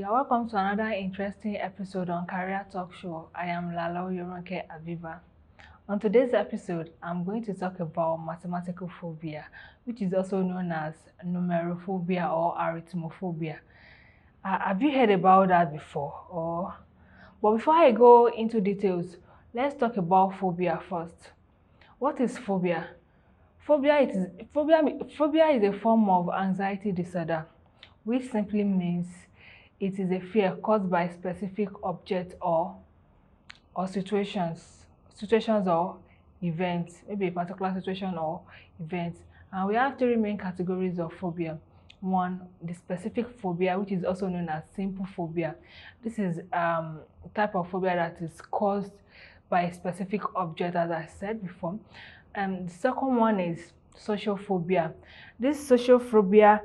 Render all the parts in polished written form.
You're welcome to another interesting episode on Career Talk Show. I am Lalo Yoronke Aviva. On today's episode, I'm going to talk about mathematical phobia, which is also known as numerophobia or arithmophobia. Have you heard about that before? But before I go into details, let's talk about phobia first. What is phobia? Phobia is a form of anxiety disorder, which simply means it is a fear caused by specific objects or situations or events, maybe a particular situation or event. And we have three main categories of phobia. One, the specific phobia, which is also known as simple phobia. This is a type of phobia that is caused by a specific object, as I said before. The second one is social phobia. This social phobia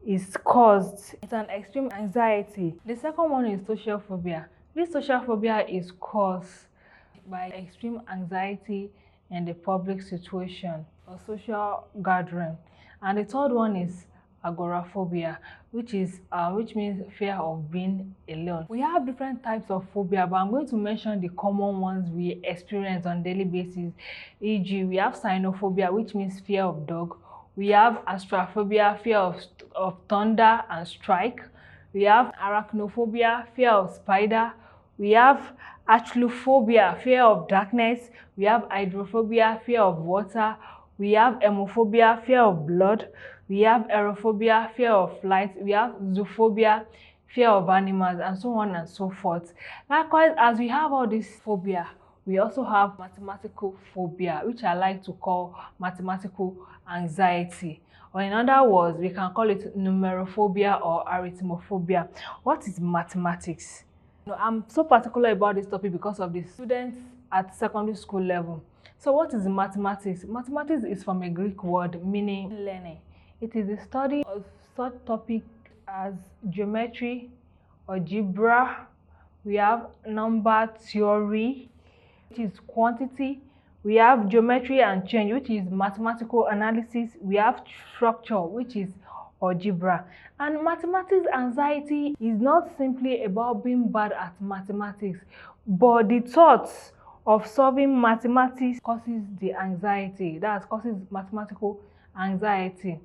is caused, it's an extreme anxiety. The second one is social phobia. This social phobia is caused by extreme anxiety in the public situation or social gathering. And the third one is agoraphobia, which means fear of being alone. We have different types of phobia, but I'm going to mention the common ones we experience on a daily basis. E.g., we have cynophobia, which means fear of dog. We have astrophobia, fear of thunder and strike. We have arachnophobia, fear of spider. We have achlophobia, fear of darkness. We have hydrophobia, fear of water. We have hemophobia, fear of blood. We have aerophobia, fear of light. We have zoophobia, fear of animals, and so on and so forth. Likewise, as we have all this phobia, we also have mathematical phobia, which I like to call mathematical anxiety. Or in other words, we can call it numerophobia or arithmophobia. What is mathematics? I'm so particular about this topic because of the students at secondary school level. So what is mathematics? Mathematics is from a Greek word meaning learning. It is the study of such topics as geometry, algebra. We have number theory, which is quantity. We have geometry and change, which is mathematical analysis. We have structure, which is algebra. And mathematics anxiety is not simply about being bad at mathematics, but the thoughts of solving mathematics causes the anxiety. That causes mathematical anxiety.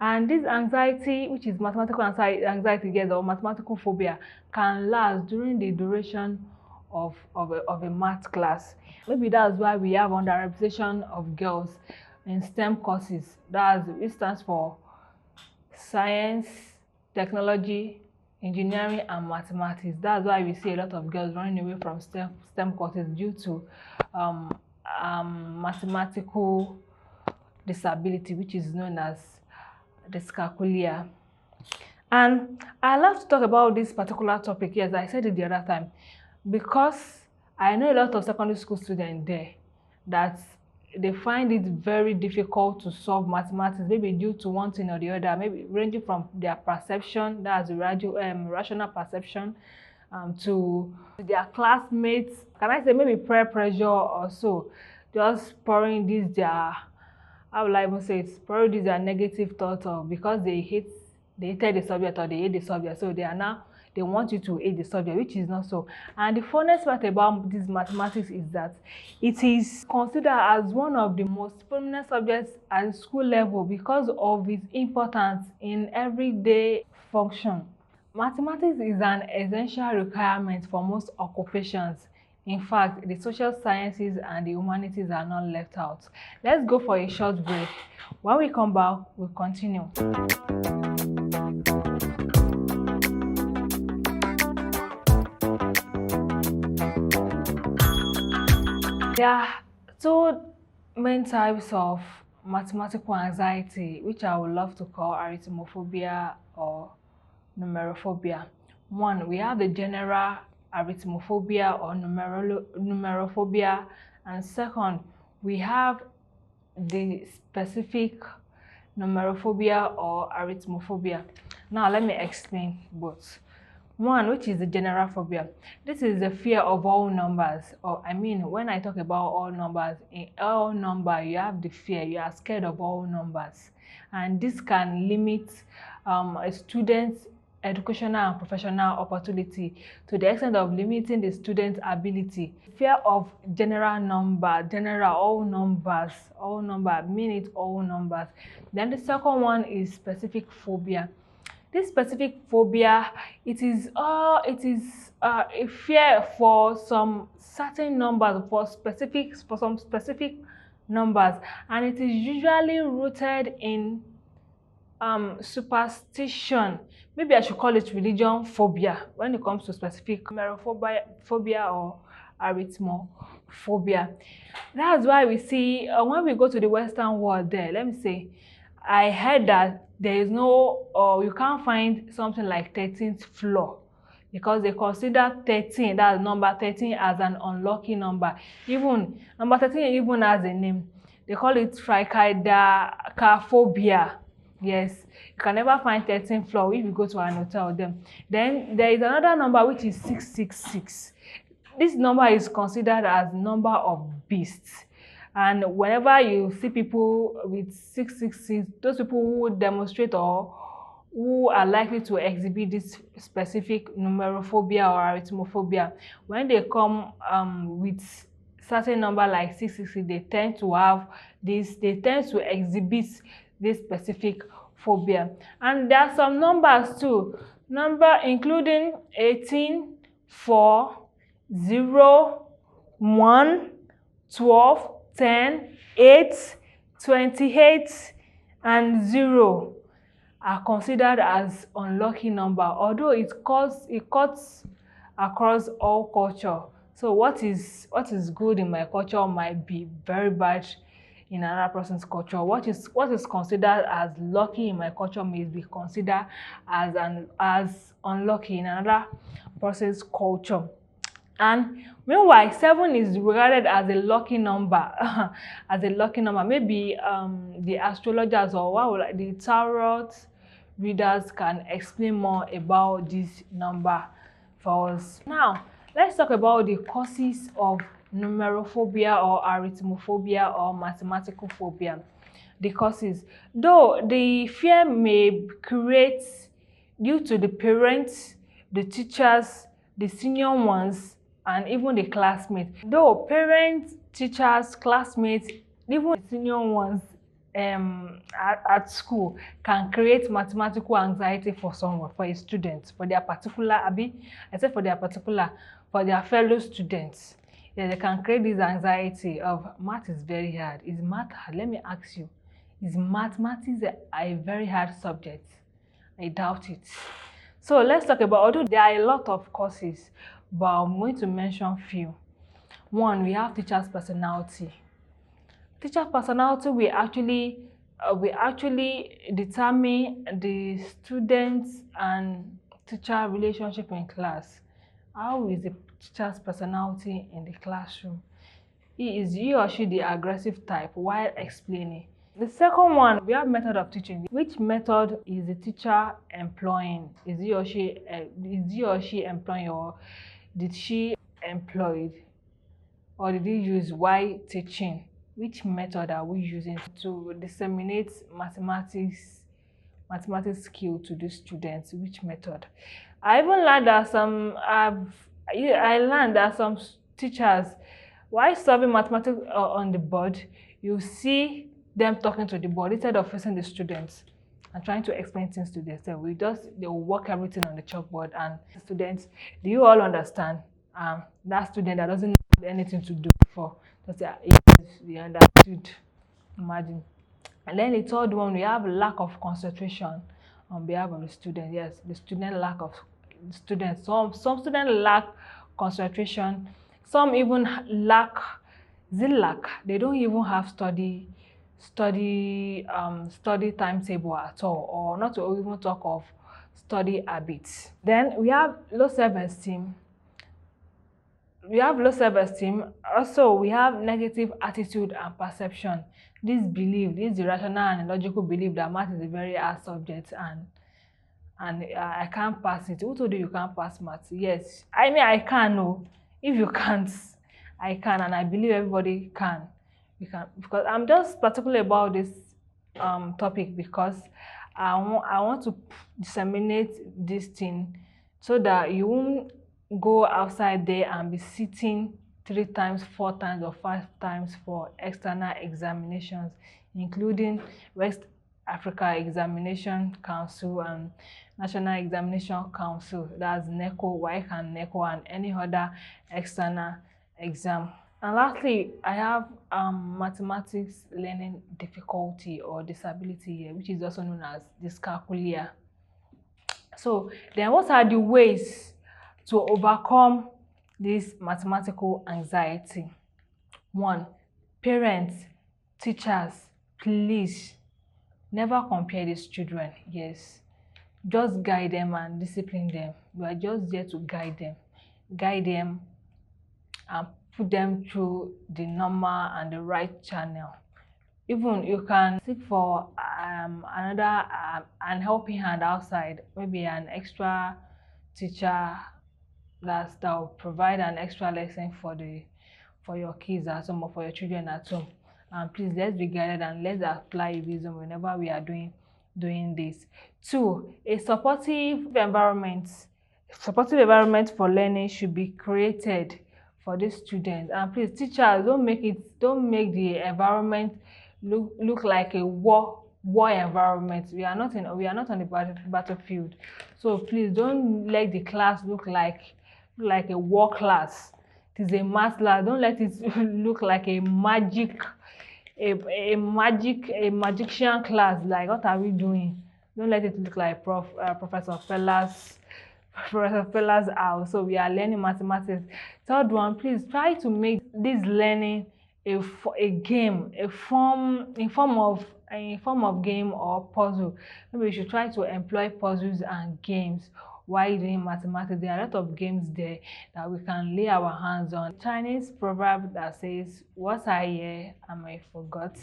And this anxiety, which is mathematical anxiety, yes, or mathematical phobia, can last during the duration of a math class. Maybe that's why we have underrepresentation of girls in STEM courses. It stands for science, technology, engineering, and mathematics. That's why we see a lot of girls running away from STEM courses due to mathematical disability, which is known as dyscalculia. And I love to talk about this particular topic, yes, I said it the other time, because I know a lot of secondary school students there that they find it very difficult to solve mathematics, maybe due to one thing or the other, maybe ranging from their perception, that's rational perception, to their classmates. Can I say maybe peer pressure or so, just pouring this their, how will I even say it, pouring this their negative thoughts of because they hated the subject or they hate the subject, so they want you to hate the subject, which is not so. And the funnest part about this mathematics is that it is considered as one of the most prominent subjects at school level because of its importance in everyday function. Mathematics is an essential requirement for most occupations. In fact, the social sciences and the humanities are not left out. Let's go for a short break. When we come back, we'll continue. There are two main types of mathematical anxiety, which I would love to call arithmophobia or numerophobia. One, we have the general arithmophobia or numerophobia, and second, we have the specific numerophobia or arithmophobia. Now let me explain both. One, which is the general phobia. This is the fear of all numbers, or I mean, when I talk about all numbers, in all number you have the fear, you are scared of all numbers, and this can limit a student's educational and professional opportunity to the extent of limiting the student's ability. Fear of general number, general, all number, mean it all numbers. Then the second one is specific phobia. This specific phobia, it is a fear for some certain numbers, for some specific numbers, and it is usually rooted in superstition. Maybe I should call it religion phobia when it comes to specific phobia or arithmophobia. That's why we see when we go to the Western world there, let me say, I heard that there is no, or you can't find something like 13th floor because they consider 13, that's number 13, as an unlucky number. Even number 13 even has a name. They call it trichidacaphobic. Yes, you can never find 13th floor if you go to an hotel then. Then there is another number which is 666. This number is considered as number of beasts. And whenever you see people with 666, those people who demonstrate or who are likely to exhibit this specific numerophobia or arithmophobia, when they come with certain number like 660, they tend to exhibit this specific phobia. And there are some numbers too, including 18, 4, 0, 1, 12, 10, 8, 28, and 0 are considered as unlucky number, although it cuts across all culture. So what is good in my culture might be very bad in another person's culture. What is considered as lucky in my culture may be considered as unlucky in another person's culture. And meanwhile, 7 is regarded as a lucky number. As a lucky number. Maybe the astrologers or the tarot readers can explain more about this number for us. Now, let's talk about the causes of numerophobia or arithmophobia or mathematical phobia. The causes. Though the fear may create due to the parents, the teachers, the senior ones, and even the classmates. Though parents, teachers, classmates, even the senior ones at school can create mathematical anxiety for a student, for their fellow students. Yeah, they can create this anxiety of math is very hard. Is math hard? Let me ask you, is mathematics a very hard subject? I doubt it. So let's talk about, although there are a lot of causes, but I'm going to mention few. One, we have teacher's personality. Teacher personality will actually determine the students and teacher relationship in class. How is the teacher's personality in the classroom? Is he or she the aggressive type while explaining? The second one, we have method of teaching. Which method is the teacher employing? Is he or she employing, or did she employed, or did he use while teaching? Which method are we using to disseminate mathematics skill to the students? Which method? I even learned that some teachers, while solving mathematics on the board, you see them talking to the board instead of facing the students and trying to explain things to themselves. They will work everything on the chalkboard, and students, do you all understand? That student that doesn't have anything to do before, just say, yes, we understood. Imagine. And then the third one, we have lack of concentration on behalf of the student. Yes, the student lack of students. Some students lack concentration. Some even lack. They don't even have study timetable at all, or not to even talk of study habits. Then we have low self-esteem. Also we have negative attitude and perception. This irrational and illogical belief that math is a very hard subject, and I can't pass it. Who told you can't pass math? Yes, I mean, I can. No, if you can't, I can, and I believe everybody can. We can, because I'm just particular about this topic because I want to disseminate this thing so that you won't go outside there and be sitting 3 times, 4 times, or 5 times for external examinations, including West Africa Examination Council and National Examination Council, that's NECO, WAEC and NECO, and any other external exam. And lastly, I have mathematics learning difficulty or disability here, which is also known as dyscalculia. So then what are the ways to overcome this mathematical anxiety? One, parents, teachers, please never compare these children. Yes, just guide them and discipline them. You are just there to guide them and put them through the normal and the right channel. Even you can seek for another an helping hand outside, maybe an extra teacher that will provide an extra lesson for your kids at home or for your children at home. And please, let's be guided and let's apply wisdom whenever we are doing this. Two, a supportive environment for learning should be created for these students. And please, teachers, don't make the environment look like a war environment. We are not on the battlefield. So please don't let the class look like a war class. It is a math class. Don't let it look like a magician class. Like, what are we doing? Don't let it look like Professor Fella's house. So we are learning mathematics. Third one, please try to make this learning a game, in form of game or puzzle. Maybe we should try to employ puzzles and games while doing mathematics. There are a lot of games there that we can lay our hands on. Chinese proverb that says, "What I hear, I may forget.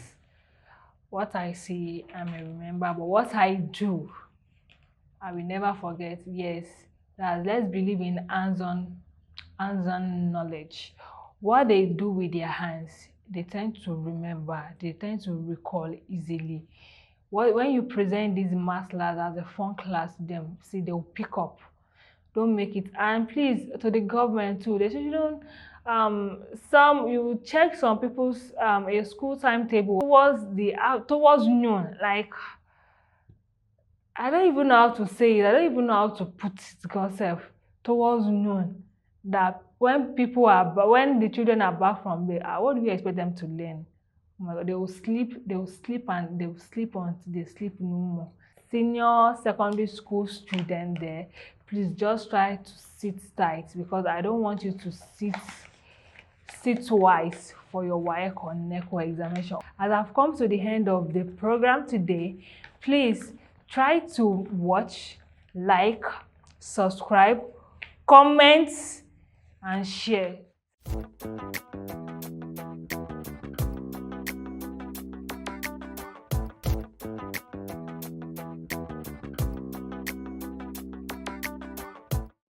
What I see, I may remember. But what I do, I will never forget." Yes, let's believe in hands-on knowledge. What they do with their hands, they tend to remember, they tend to recall easily. When you present this math class as a fun class to them, see, they'll pick up. Don't make it. And please, to the government too, they shouldn't you check some people's a school timetable towards noon. Like, I don't even know how to say it. I don't even know how to put it yourself. Towards noon, that when the children are back from there, what do you expect them to learn? Oh my God, they will sleep and they will sleep until they sleep no more. Senior secondary school student there, please just try to sit tight, because I don't want you to sit twice for your WAEC or NECO examination. As I've come to the end of the program today, please try to watch, like, subscribe, comment, and share.